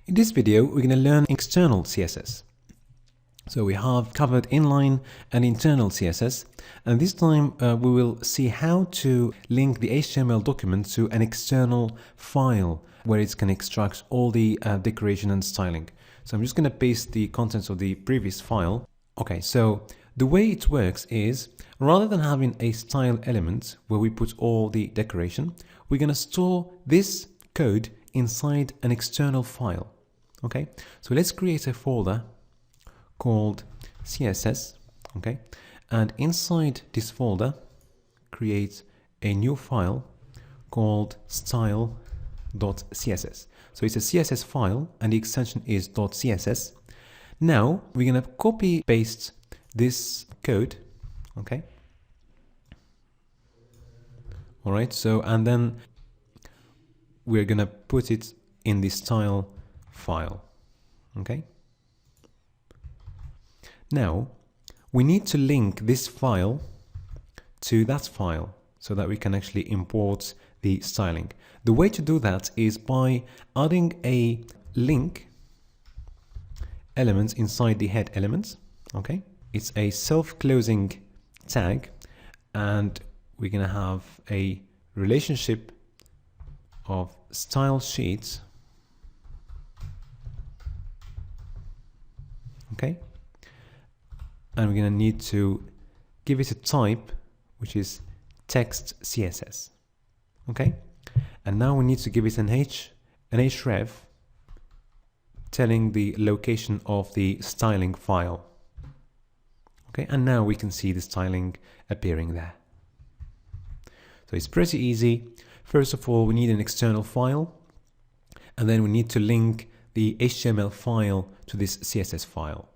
In this video, we're going to learn external CSS. So we have covered inline and internal CSS, and this time we will see how to link the HTML document to an external file where it can extract all the decoration and styling. So I'm just going to paste the contents of the previous file. Okay, so the way it works is, rather than having a style element where we put all the decoration, we're going to store this code inside an external file. Okay, so let's create a folder called CSS, okay, and inside this folder create a new file called style.css. So it's a CSS file and the extension is .css. Now we're going to copy paste this code, okay, all right, so and then we're going to put it in the style file, okay. Now we need to link this file to that file so that we can actually import the styling. The way to do that is by adding a link element inside the head element, okay. It's a self-closing tag and we're going to have a relationship of style sheets, okay, and we're going to need to give it a type which is text CSS, okay, and now we need to give it an href telling the location of the styling file, okay, and now we can see the styling appearing there. So it's pretty easy. First of all, we need an external file, and then we need to link the HTML file to this CSS file.